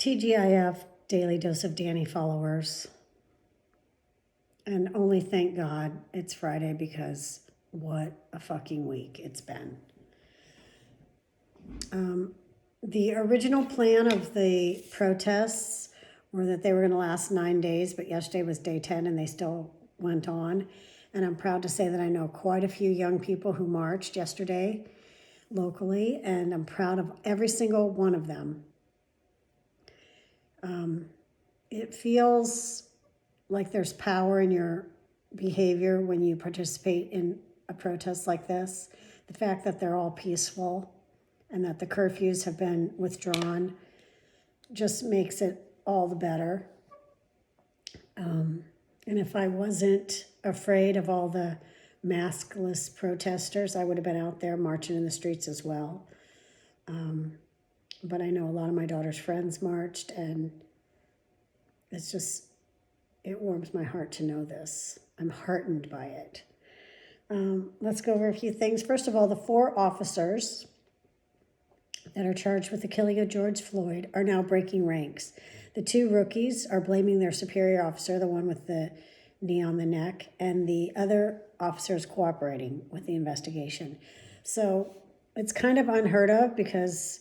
TGIF, Daily Dose of Danny followers. And only thank God it's Friday, because what a fucking week it's been. The original plan of the protests were that they were going to last 9 days, but yesterday was day 10 and they still went on. And I'm proud to say that I know quite a few young people who marched yesterday locally, and I'm proud of every single one of them. It feels like there's power in your behavior when you participate in a protest like this. The fact that they're all peaceful and that the curfews have been withdrawn just makes it all the better. And if I wasn't afraid of all the maskless protesters, I would have been out there marching in the streets as well. But I know a lot of my daughter's friends marched, and it warms my heart to know this. I'm heartened by it. Let's go over a few things. First of all, the 4 officers that are charged with the killing of George Floyd are now breaking ranks. The 2 rookies are blaming their superior officer, the one with the knee on the neck, and the other officer is cooperating with the investigation. So it's kind of unheard of, because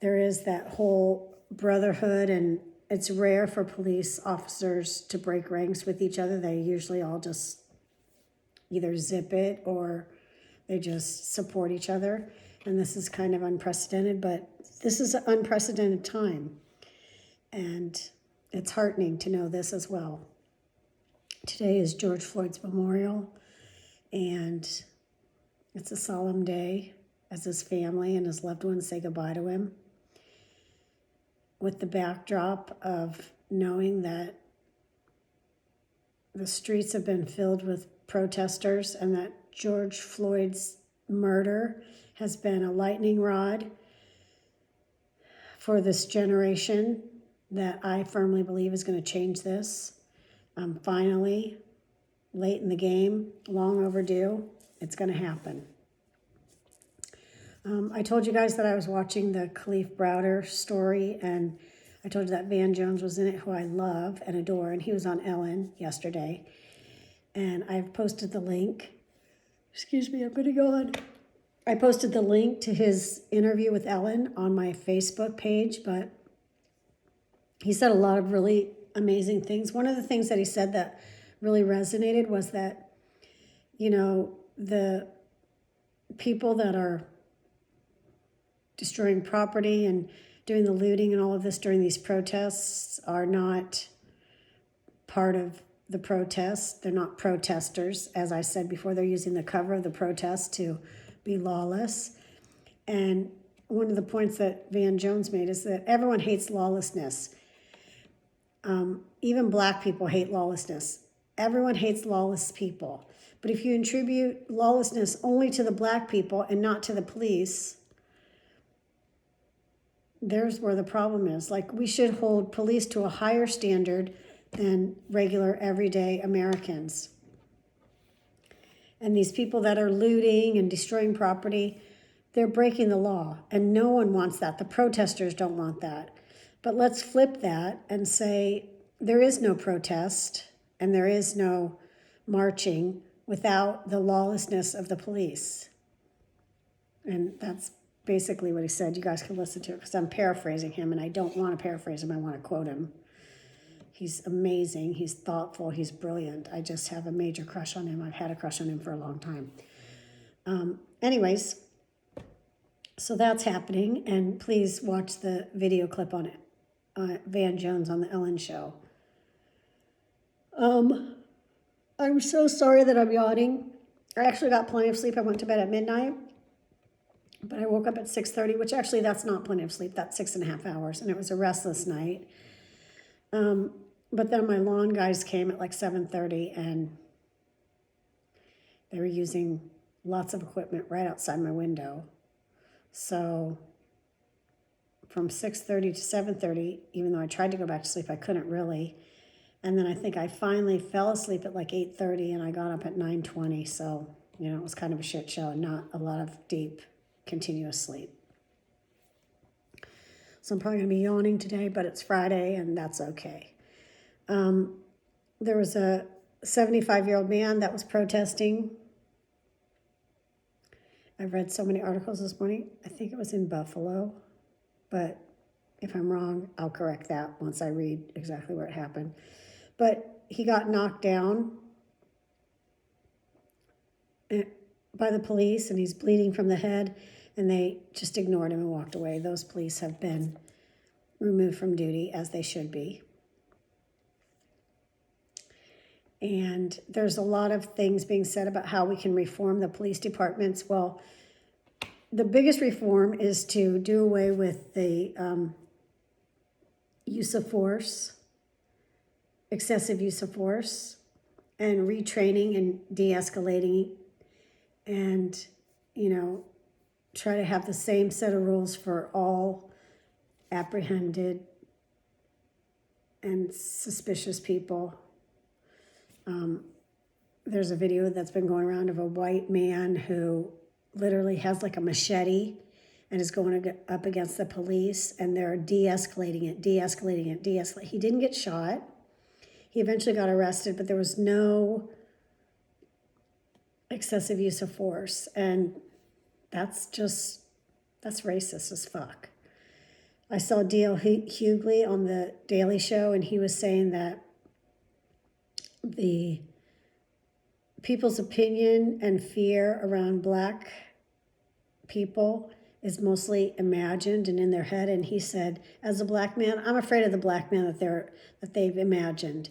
there is that whole brotherhood, and it's rare for police officers to break ranks with each other. They usually all just either zip it or they just support each other. And this is kind of unprecedented, but this is an unprecedented time. And it's heartening to know this as well. Today is George Floyd's memorial, and it's a solemn day as his family and his loved ones say goodbye to him, with the backdrop of knowing that the streets have been filled with protesters, and that George Floyd's murder has been a lightning rod for this generation that I firmly believe is going to change this. Finally, late in the game, long overdue, it's going to happen. I told you guys that I was watching the Kalief Browder story, and I told you that Van Jones was in it, who I love and adore, and he was on Ellen yesterday. And I've posted the link. Excuse me, I'm going to go on. I posted the link to his interview with Ellen on my Facebook page, but he said a lot of really amazing things. One of the things that he said that really resonated was that, the people that are destroying property and doing the looting and all of this during these protests are not part of the protests. They're not protesters. As I said before, they're using the cover of the protest to be lawless. And one of the points that Van Jones made is that everyone hates lawlessness. Even Black people hate lawlessness. Everyone hates lawless people. But if you attribute lawlessness only to the Black people and not to the police, there's where the problem is. Like, we should hold police to a higher standard than regular everyday Americans. And these people that are looting and destroying property, they're breaking the law, and no one wants that. The protesters don't want that. But let's flip that and say there is no protest and there is no marching without the lawlessness of the police. And that's basically what he said. You guys can listen to it, because I'm paraphrasing him, and I don't want to paraphrase him. I want to quote him. He's amazing. He's thoughtful. He's brilliant. I just have a major crush on him. I've had a crush on him for a long time. Anyways, so that's happening, and please watch the video clip on it. Van Jones on the Ellen Show. I'm so sorry that I'm yawning. I actually got plenty of sleep. I went to bed at midnight, but I woke up at 6:30, which actually that's not plenty of sleep. That's 6.5 hours, and it was a restless night. But then my lawn guys came at like 7:30, and they were using lots of equipment right outside my window. So from 6:30 to 7:30, even though I tried to go back to sleep, I couldn't really. And then I think I finally fell asleep at like 8:30, and I got up at 9:20. So, it was kind of a shit show and not a lot of deep, continuous sleep. So I'm probably going to be yawning today, but it's Friday and that's okay. There was a 75-year-old man that was protesting. I've read so many articles this morning. I think it was in Buffalo, but if I'm wrong, I'll correct that once I read exactly where it happened. But he got knocked down by the police and he's bleeding from the head, and they just ignored him and walked away. Those police have been removed from duty, as they should be. And there's a lot of things being said about how we can reform the police departments. Well, the biggest reform is to do away with the use of force, excessive use of force, and retraining and de-escalating, and, try to have the same set of rules for all apprehended and suspicious people. There's a video that's been going around of a white man who literally has like a machete and is going up against the police, and they're de-escalating it. He didn't get shot. He eventually got arrested, but there was no excessive use of force, and that's racist as fuck. I saw D.L. Hughley on the Daily Show, and he was saying that the people's opinion and fear around black people is mostly imagined and in their head. And he said, as a black man, I'm afraid of the black man that they've imagined.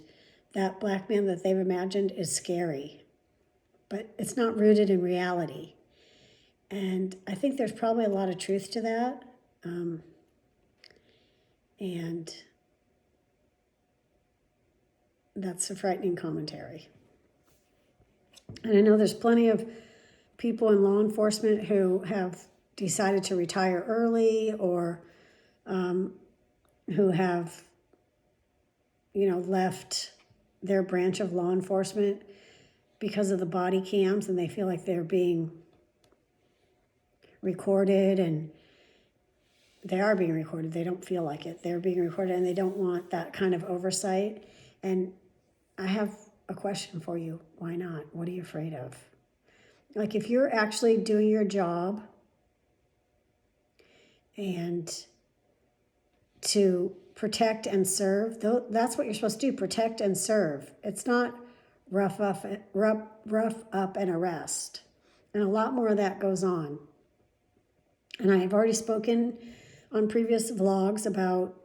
That black man that they've imagined is scary, but it's not rooted in reality. And I think there's probably a lot of truth to that. And that's a frightening commentary. And I know there's plenty of people in law enforcement who have decided to retire early, or who have, left their branch of law enforcement because of the body cams, and they feel like they're being recorded, and they are being recorded. They don't feel like it. They're being recorded, and they don't want that kind of oversight. And I have a question for you. Why not? What are you afraid of? Like, if you're actually doing your job and to protect and serve, that's what you're supposed to do, protect and serve. It's not rough up and arrest. And a lot more of that goes on. And I have already spoken on previous vlogs about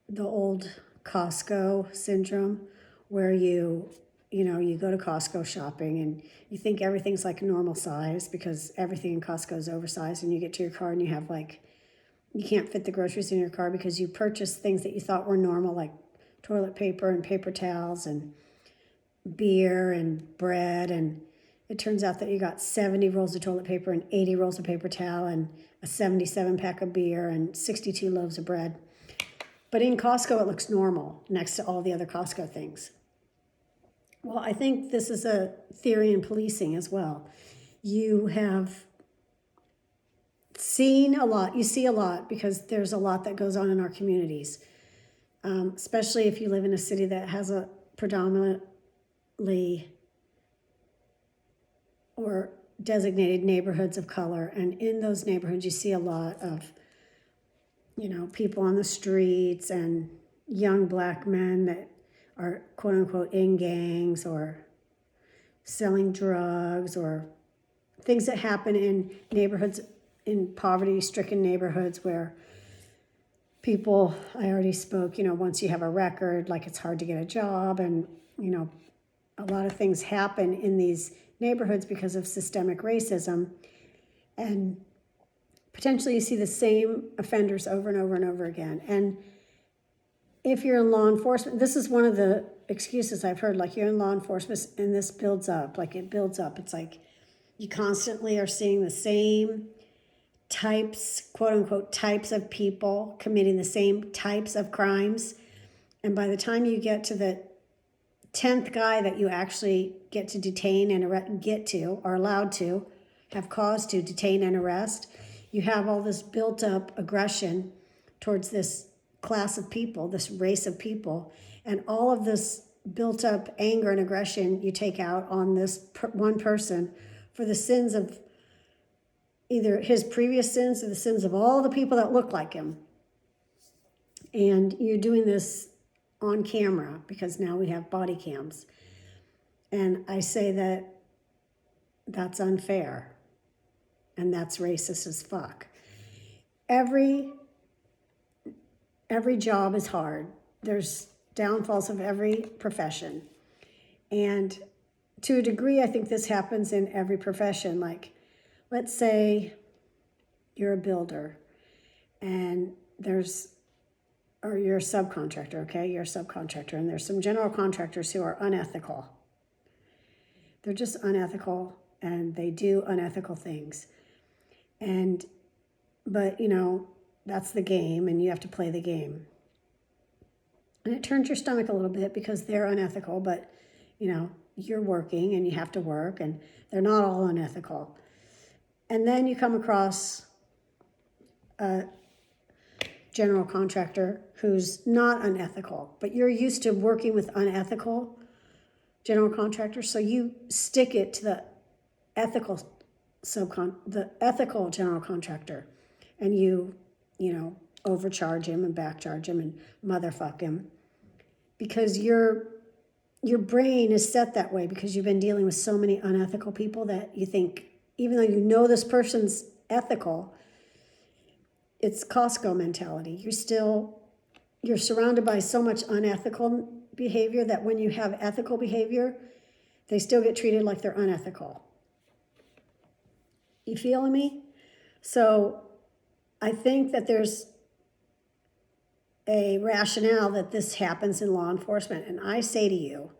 the old Costco syndrome, where you go to Costco shopping and you think everything's like normal size because everything in Costco is oversized, and you get to your car and you have you can't fit the groceries in your car because you purchased things that you thought were normal, like toilet paper and paper towels and beer and bread, and it turns out that you got 70 rolls of toilet paper and 80 rolls of paper towel and a 77 pack of beer and 62 loaves of bread. But in Costco, it looks normal next to all the other Costco things. Well, I think this is a theory in policing as well. You have seen a lot. You see a lot because there's a lot that goes on in our communities, especially if you live in a city that has a predominantly or designated neighborhoods of color. And in those neighborhoods, you see a lot of, people on the streets and young black men that are quote unquote in gangs or selling drugs, or things that happen in neighborhoods, in poverty-stricken neighborhoods where people, I already spoke, once you have a record, like it's hard to get a job, and, a lot of things happen in these neighborhoods because of systemic racism. And potentially you see the same offenders over and over and over again. And if you're in law enforcement, this is one of the excuses I've heard, like, you're in law enforcement and this builds up, it builds up. It's like you constantly are seeing the same types, quote unquote, types of people committing the same types of crimes. And by the time you get to the 10th guy that you actually get to detain and are allowed to, have cause to detain and arrest, you have all this built up aggression towards this class of people, this race of people, and all of this built up anger and aggression you take out on this one person for the sins of either his previous sins or the sins of all the people that look like him. And you're doing this on camera because now we have body cams. And I say that that's unfair and that's racist as fuck. Every job is hard. There's downfalls of every profession. And to a degree, I think this happens in every profession. Like, let's say you're a builder and or you're a subcontractor, okay? You're a subcontractor, and there's some general contractors who are unethical. They're just unethical, and they do unethical things. But, that's the game, and you have to play the game. And it turns your stomach a little bit because they're unethical, but, you're working, and you have to work, and they're not all unethical. And then you come across a general contractor who's not unethical, but you're used to working with unethical general contractors, so you stick it to the ethical general contractor, and you overcharge him and backcharge him and motherfuck him because your brain is set that way because you've been dealing with so many unethical people that you think, even though you know this person's ethical, it's Costco mentality. You're surrounded by so much unethical behavior that when you have ethical behavior, they still get treated like they're unethical. You feeling me? So I think that there's a rationale that this happens in law enforcement. And I say to you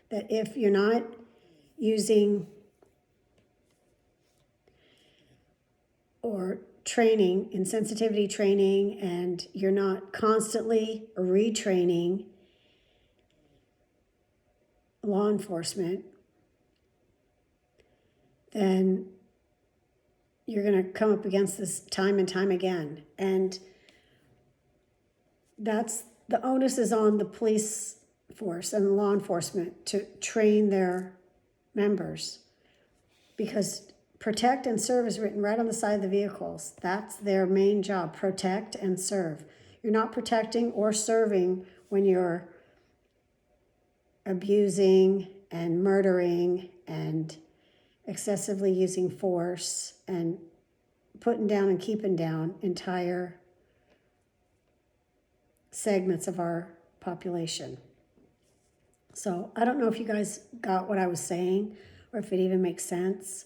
that if you're not using or training in sensitivity training, and you're not constantly retraining law enforcement, then you're going to come up against this time and time again. And the onus is on the police force and law enforcement to train their members, because protect and serve is written right on the side of the vehicles. That's their main job, protect and serve. You're not protecting or serving when you're abusing and murdering and excessively using force and putting down and keeping down entire segments of our population. So I don't know if you guys got what I was saying or if it even makes sense.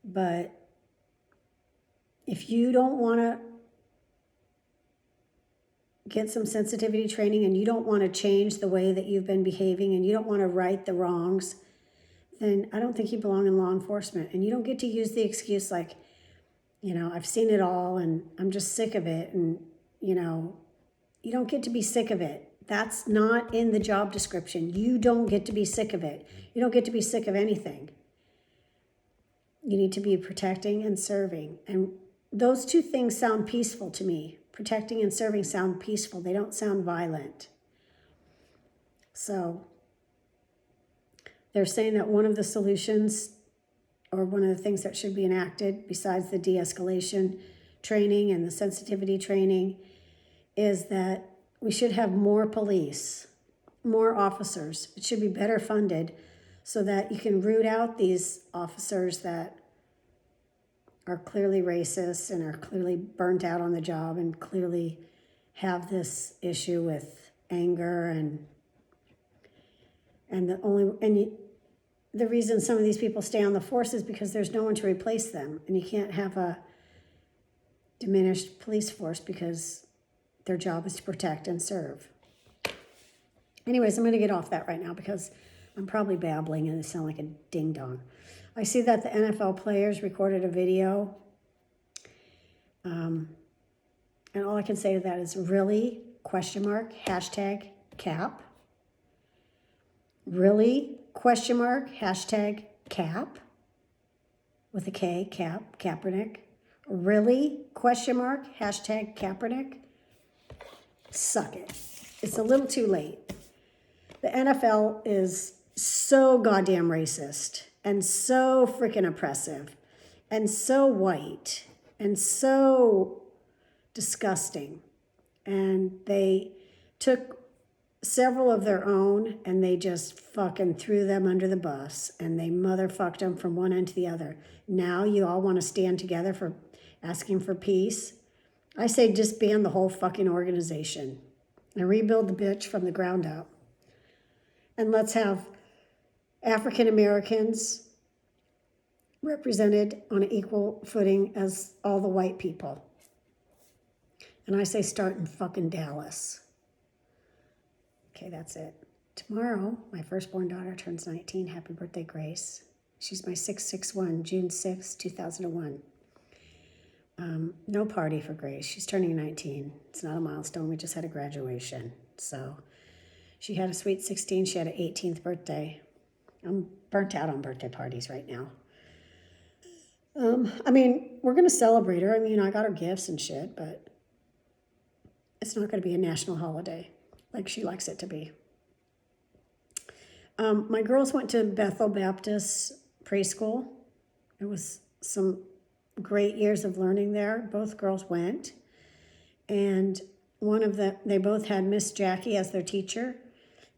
But if you don't want to get some sensitivity training and you don't want to change the way that you've been behaving and you don't want to right the wrongs, then I don't think you belong in law enforcement. And you don't get to use the excuse like, I've seen it all and I'm just sick of it. And, you don't get to be sick of it. That's not in the job description. You don't get to be sick of it. You don't get to be sick of anything. You need to be protecting and serving. And those two things sound peaceful to me. Protecting and serving sound peaceful. They don't sound violent. So they're saying that one of the solutions or one of the things that should be enacted besides the de-escalation training and the sensitivity training is that we should have more police, more officers. It should be better funded so that you can root out these officers that are clearly racist and are clearly burnt out on the job and clearly have this issue with anger the reason some of these people stay on the force is because there's no one to replace them, and you can't have a diminished police force because their job is to protect and serve. Anyways, I'm going to get off that right now because I'm probably babbling and I sound like a ding-dong. I see that the NFL players recorded a video. And all I can say to that is really, ? #cap. Really, ? #cap. With a K, cap, Kaepernick. Really, ? #Kaepernick. suck it. It's a little too late. The NFL is so goddamn racist and so freaking oppressive and so white and so disgusting. And they took several of their own and they just fucking threw them under the bus and they motherfucked them from one end to the other. Now you all want to stand together for asking for peace? I say disband the whole fucking organization and rebuild the bitch from the ground up. And let's have African Americans represented on an equal footing as all the white people. And I say start in fucking Dallas. Okay, that's it. Tomorrow, my firstborn daughter turns 19. Happy birthday, Grace. She's my 661, June 6, 2001. No party for Grace. She's turning 19. It's not a milestone. We just had a graduation. So she had a sweet 16. She had an 18th birthday. I'm burnt out on birthday parties right now. We're going to celebrate her. I got her gifts and shit, but it's not going to be a national holiday like she likes it to be. My girls went to Bethel Baptist preschool. It was some great years of learning there. Both girls went. And they both had Miss Jackie as their teacher.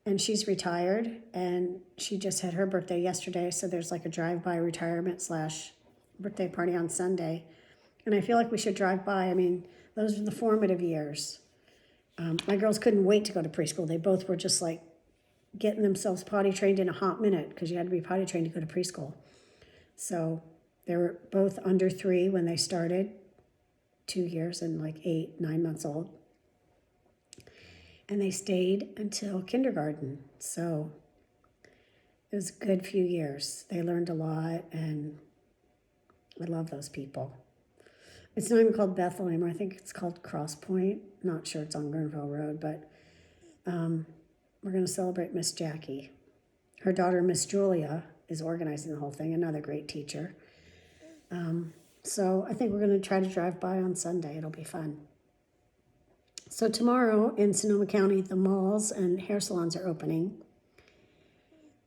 And she's retired. And she just had her birthday yesterday. So there's like a drive-by retirement / birthday party on Sunday. And I feel like we should drive by. Those are the formative years. My girls couldn't wait to go to preschool. They both were just like getting themselves potty trained in a hot minute because you had to be potty trained to go to preschool. So they were both under 3 when they started, 2 years and like 8, 9 months old. And they stayed until kindergarten. So it was a good few years. They learned a lot and I love those people. It's not even called Bethel anymore. I think it's called Cross Point. Not sure it's on Gurnville Road, but we're going to celebrate Miss Jackie. Her daughter, Miss Julia, is organizing the whole thing, another great teacher. So I think we're going to try to drive by on Sunday. It'll be fun. So tomorrow in Sonoma County, the malls and hair salons are opening.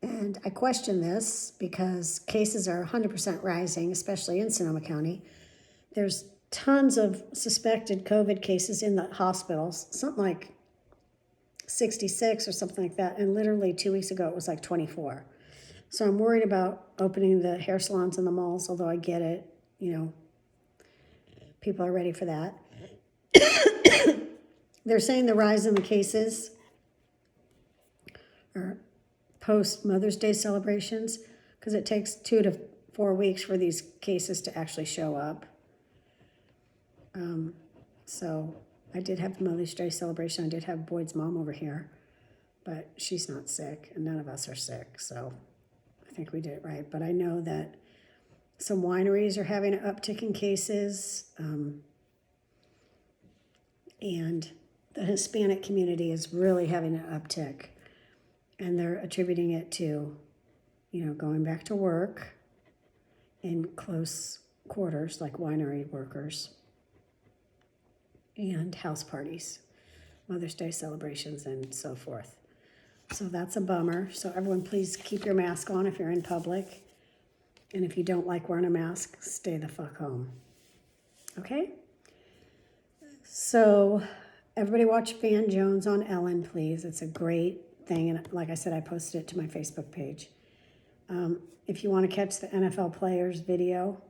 And I question this because cases are 100% rising, especially in Sonoma County. There's tons of suspected COVID cases in the hospitals, something like 66 or something like that. And literally 2 weeks ago, it was like 24. So I'm worried about opening the hair salons and the malls, although I get it, people are ready for that. They're saying the rise in the cases are post Mother's Day celebrations because it takes 2 to 4 weeks for these cases to actually show up. So I did have the Mother's Day celebration. I did have Boyd's mom over here, but she's not sick and none of us are sick. So I think we did it right. But I know that some wineries are having an uptick in cases. And the Hispanic community is really having an uptick. And they're attributing it to, going back to work in close quarters like winery workers and house parties, Mother's Day celebrations, and so forth. So that's a bummer. So everyone, please keep your mask on if you're in public. And if you don't like wearing a mask, stay the fuck home. Okay? So everybody watch Van Jones on Ellen, please. It's a great thing. And like I said, I posted it to my Facebook page. If you want to catch the NFL players video,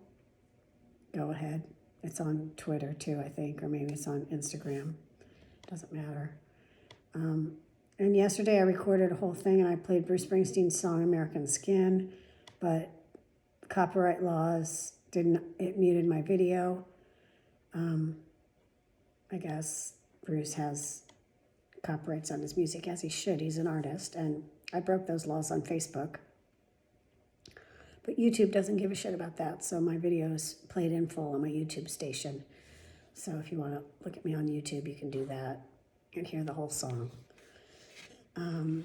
go ahead. It's on Twitter too, I think, or maybe it's on Instagram. Doesn't matter. And yesterday I recorded a whole thing and I played Bruce Springsteen's song American Skin, but copyright laws it muted my video. I guess Bruce has copyrights on his music, as he should. He's an artist, and I broke those laws on Facebook. But YouTube doesn't give a shit about that, so my video's played in full on my YouTube station. So if you want to look at me on YouTube, you can do that and hear the whole song. And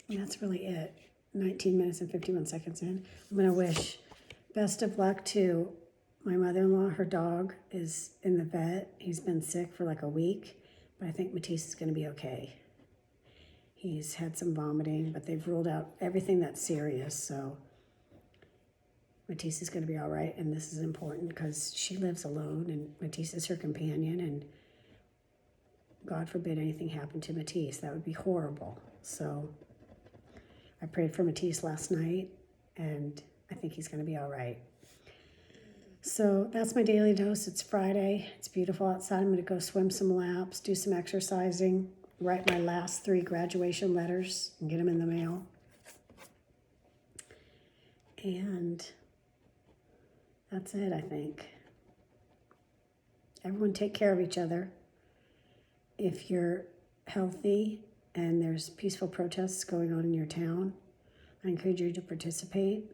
that's really it. 19 minutes and 51 seconds in. I'm going to wish best of luck to my mother-in-law. Her dog is in the vet. He's been sick for like a week, But I think Matisse is going to be okay. He's had some vomiting, but they've ruled out everything that's serious. So Matisse is going to be all right. And this is important because she lives alone and Matisse is her companion. And God forbid anything happened to Matisse. That would be horrible. So I prayed for Matisse last night and I think he's going to be all right. So that's my daily dose. It's Friday. It's beautiful outside. I'm going to go swim some laps, do some exercising, write my last 3 graduation letters and get them in the mail. And that's it, I think. Everyone take care of each other. If you're healthy and there's peaceful protests going on in your town, I encourage you to participate.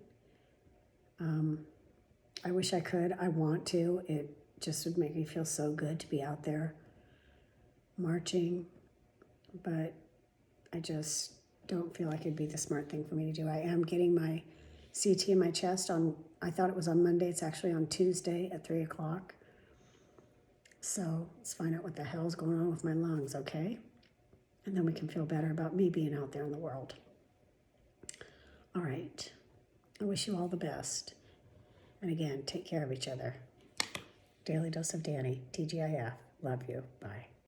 I wish I could. I want to. It just would make me feel so good to be out there marching. But I just don't feel like it'd be the smart thing for me to do. I am getting my CT in my chest on, I thought it was on Monday. It's actually on Tuesday at 3 o'clock. So let's find out what the hell's going on with my lungs, okay? And then we can feel better about me being out there in the world. All right. I wish you all the best. And again, take care of each other. Daily Dose of Danny, TGIF. Love you. Bye.